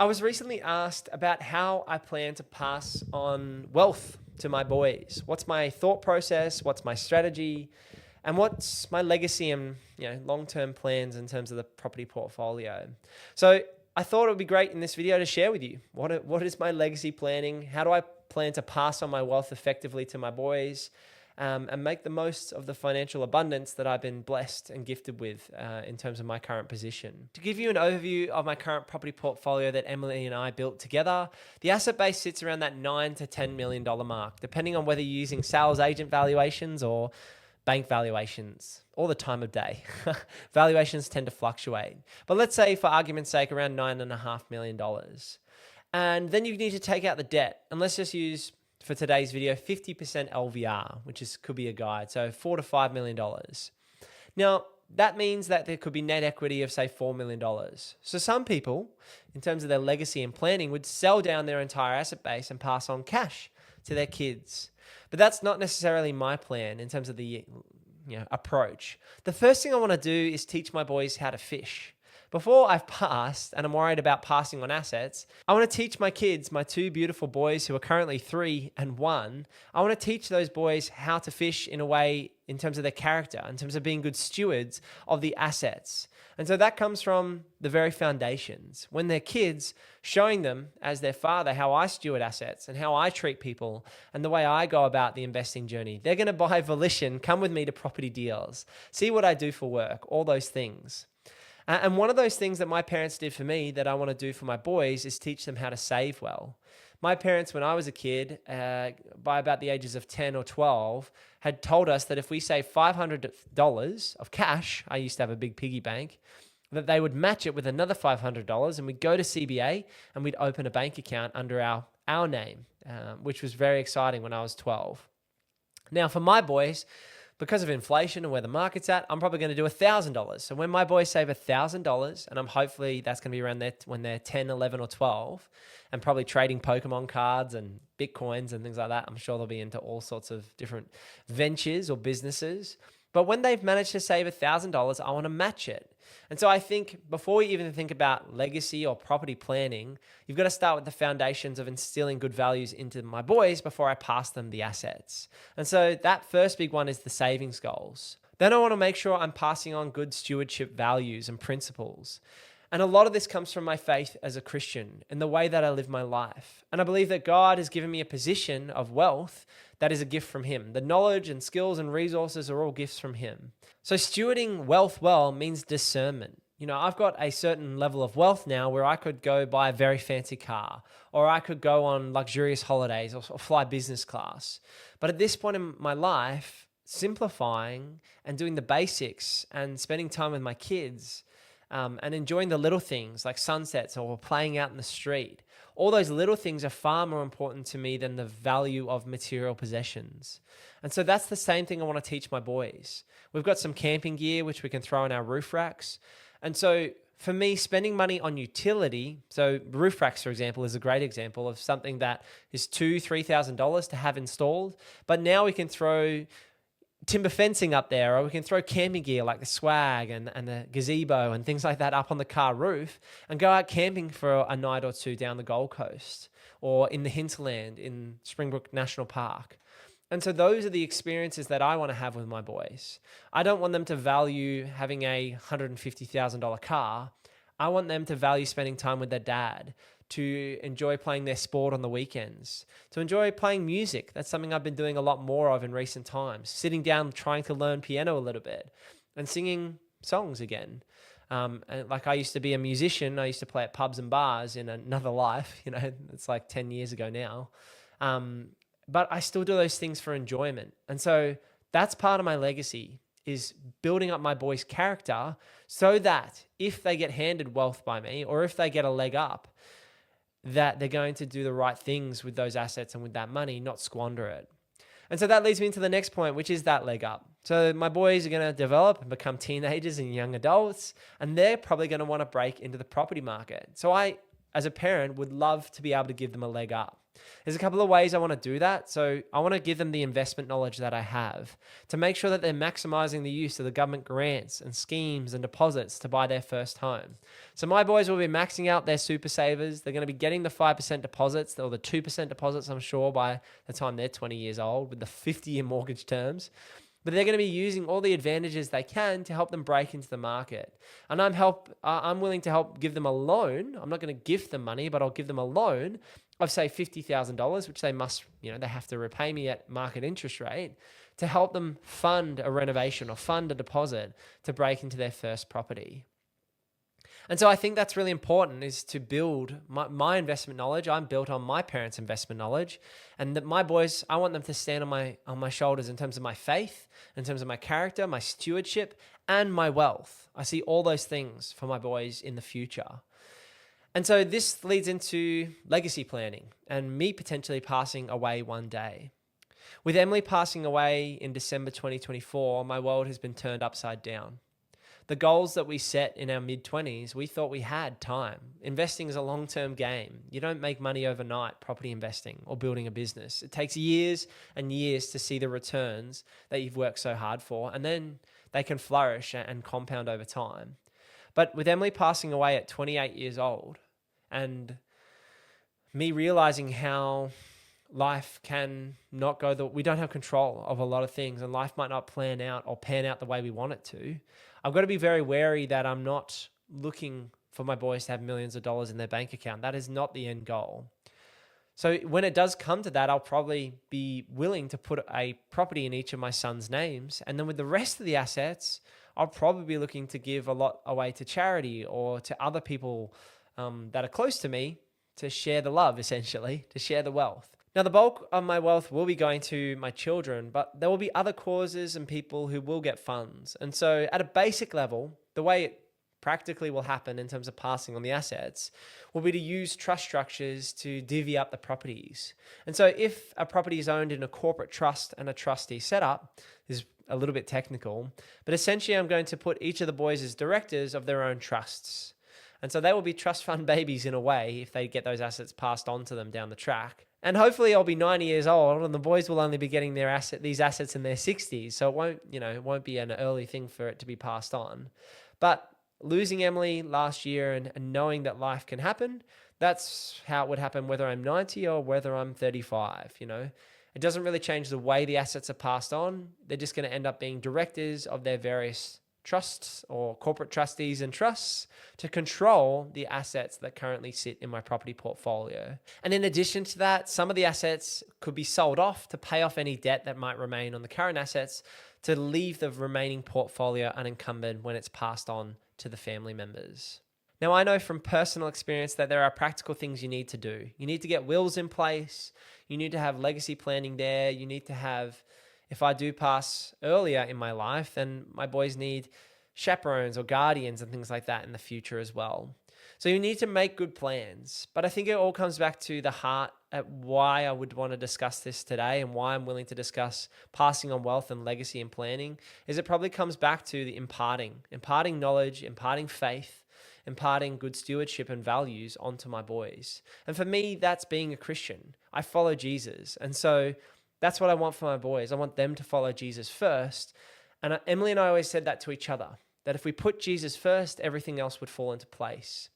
I was recently asked about how I plan to pass on wealth to my boys. What's my thought process? What's my strategy? And what's my legacy and long-term plans in terms of the property portfolio? So I thought it would be great in this video to share with you what is my legacy planning? How do I plan to pass on my wealth effectively to my boys? And make the most of the financial abundance that I've been blessed and gifted with in terms of my current position. To give you an overview of my current property portfolio that Emily and I built together, the asset base sits around that $9 to $10 million mark, depending on whether you're using sales agent valuations or bank valuations, all the time of day. Valuations tend to fluctuate. But let's say, for argument's sake, around $9.5 million. And then you need to take out the debt. And let's just use, for today's video, 50% LVR, could be a guide. So $4 to $5 million. Now, that means that there could be net equity of, say, $4 million. So some people, in terms of their legacy and planning, would sell down their entire asset base and pass on cash to their kids. But that's not necessarily my plan in terms of the approach. The first thing I want to do is teach my boys how to fish. Before I've passed, and I'm worried about passing on assets, I want to teach my kids, my two beautiful boys who are currently 3 and 1, I want to teach those boys how to fish in a way in terms of their character, in terms of being good stewards of the assets. And so that comes from the very foundations. When they're kids, showing them as their father how I steward assets and how I treat people and the way I go about the investing journey. They're going to buy volition, come with me to property deals, see what I do for work, all those things. And one of those things that my parents did for me that I want to do for my boys is teach them how to save well. My parents, when I was a kid, by about the ages of 10 or 12, had told us that if we saved $500 of cash, I used to have a big piggy bank, that they would match it with another $500 and we'd go to CBA and we'd open a bank account under our name, which was very exciting when I was 12. Now, for my boys, because of inflation and where the market's at, I'm probably going to do $1,000. So when my boys save $1,000, and I'm hopefully that's going to be around there when they're 10, 11, or 12, and probably trading Pokemon cards and Bitcoins and things like that. I'm sure they'll be into all sorts of different ventures or businesses. But when they've managed to save $1,000, I want to match it. And so I think before we even think about legacy or property planning, you've got to start with the foundations of instilling good values into my boys before I pass them the assets. And so that first big one is the savings goals. Then I want to make sure I'm passing on good stewardship values and principles. And a lot of this comes from my faith as a Christian and the way that I live my life. And I believe that God has given me a position of wealth that is a gift from Him. The knowledge and skills and resources are all gifts from Him. So stewarding wealth well means discernment. I've got a certain level of wealth now where I could go buy a very fancy car, or I could go on luxurious holidays or fly business class. But at this point in my life, simplifying and doing the basics and spending time with my kids and enjoying the little things like sunsets or playing out in the street. All those little things are far more important to me than the value of material possessions. And so that's the same thing I want to teach my boys. We've got some camping gear, which we can throw in our roof racks. And so for me, spending money on utility, so roof racks, for example, is a great example of something that is $2,000, $3,000 to have installed. But now we can throw timber fencing up there, or we can throw camping gear like the swag and the gazebo and things like that up on the car roof and go out camping for a night or two down the Gold Coast or in the hinterland in Springbrook National Park. And so those are the experiences that I want to have with my boys. I don't want them to value having a $150,000 car. I want them to value spending time with their dad, to enjoy playing their sport on the weekends, to enjoy playing music. That's something I've been doing a lot more of in recent times, sitting down, trying to learn piano a little bit and singing songs again. And like I used to be a musician. I used to play at pubs and bars in another life, it's like 10 years ago now. But I still do those things for enjoyment. And so that's part of my legacy, is building up my boys' character so that if they get handed wealth by me or if they get a leg up, that they're going to do the right things with those assets and with that money, not squander it. And so that leads me into the next point, which is that leg up. So my boys are going to develop and become teenagers and young adults, and they're probably going to want to break into the property market. So I as a parent, would love to be able to give them a leg up. There's a couple of ways I want to do that. So I want to give them the investment knowledge that I have to make sure that they're maximizing the use of the government grants and schemes and deposits to buy their first home. So my boys will be maxing out their super savers. They're going to be getting the 5% deposits or the 2% deposits, I'm sure, by the time they're 20 years old with the 50-year mortgage terms. But they're going to be using all the advantages they can to help them break into the market. And I'm willing to help give them a loan. I'm not going to gift them money, but I'll give them a loan of say $50,000, which they have to repay me at market interest rate to help them fund a renovation or fund a deposit to break into their first property. And so I think that's really important, is to build my investment knowledge. I'm built on my parents' investment knowledge, and that my boys, I want them to stand on my shoulders in terms of my faith, in terms of my character, my stewardship, and my wealth. I see all those things for my boys in the future. And so this leads into legacy planning and me potentially passing away one day. With Emily passing away in December 2024, my world has been turned upside down. The goals that we set in our mid-20s, we thought we had time. Investing is a long-term game. You don't make money overnight property investing or building a business. It takes years and years to see the returns that you've worked so hard for, and then they can flourish and compound over time. But with Emily passing away at 28 years old and me realizing how life can not go we don't have control of a lot of things, and life might not pan out the way we want it to. I've got to be very wary that I'm not looking for my boys to have millions of dollars in their bank account. That is not the end goal. So when it does come to that, I'll probably be willing to put a property in each of my sons' names. And then with the rest of the assets, I'll probably be looking to give a lot away to charity or to other people that are close to me to share the love, essentially, to share the wealth. Now, the bulk of my wealth will be going to my children, but there will be other causes and people who will get funds. And so at a basic level, the way it practically will happen in terms of passing on the assets will be to use trust structures to divvy up the properties. And so if a property is owned in a corporate trust and a trustee setup, this is a little bit technical, but essentially I'm going to put each of the boys as directors of their own trusts. And so they will be trust fund babies in a way if they get those assets passed on to them down the track. And hopefully I'll be 90 years old and the boys will only be getting these assets in their 60s. So it won't be an early thing for it to be passed on. But losing Emily last year and knowing that life can happen, that's how it would happen whether I'm 90 or whether I'm 35, It doesn't really change the way the assets are passed on. They're just going to end up being directors of their various trusts or corporate trustees and trusts to control the assets that currently sit in my property portfolio. And in addition to that, some of the assets could be sold off to pay off any debt that might remain on the current assets to leave the remaining portfolio unencumbered when it's passed on to the family members. Now, I know from personal experience that there are practical things you need to do. You need to get wills in place. You need to have legacy planning there. You need to have, if I do pass earlier in my life, then my boys need chaperones or guardians and things like that in the future as well. So you need to make good plans. But I think it all comes back to the heart at why I would want to discuss this today and why I'm willing to discuss passing on wealth and legacy and planning is it probably comes back to the imparting knowledge, imparting faith, imparting good stewardship and values onto my boys. And for me, that's being a Christian. I follow Jesus. And so that's what I want for my boys. I want them to follow Jesus first. And Emily and I always said that to each other, that if we put Jesus first, everything else would fall into place.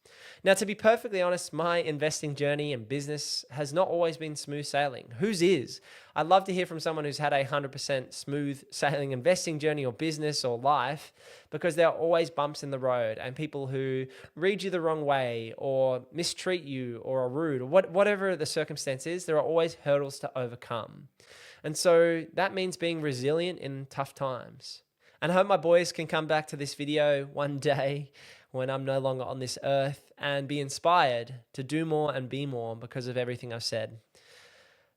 Now, to be perfectly honest, my investing journey and business has not always been smooth sailing. Whose is? I'd love to hear from someone who's had 100% smooth sailing investing journey or business or life, because there are always bumps in the road and people who read you the wrong way or mistreat you or are rude or whatever the circumstance is, there are always hurdles to overcome. And so that means being resilient in tough times. And I hope my boys can come back to this video one day when I'm no longer on this earth and be inspired to do more and be more because of everything I've said.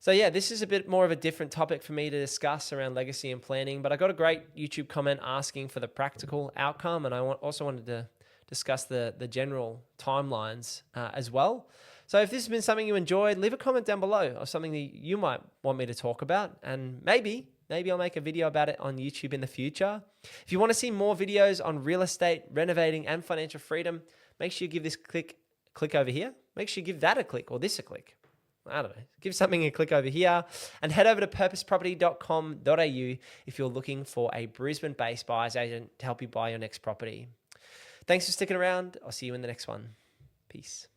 So yeah, this is a bit more of a different topic for me to discuss around legacy and planning, but I got a great YouTube comment asking for the practical outcome, and I also wanted to discuss the general timelines as well. So if this has been something you enjoyed, leave a comment down below of something that you might want me to talk about, and maybe I'll make a video about it on YouTube in the future. If you want to see more videos on real estate, renovating, and financial freedom, make sure you give this click over here make sure you give that a click or this a click. I don't know. Give something a click over here and head over to purposeproperty.com.au if you're looking for a Brisbane-based buyer's agent to help you buy your next property. Thanks for sticking around. I'll see you in the next one. Peace.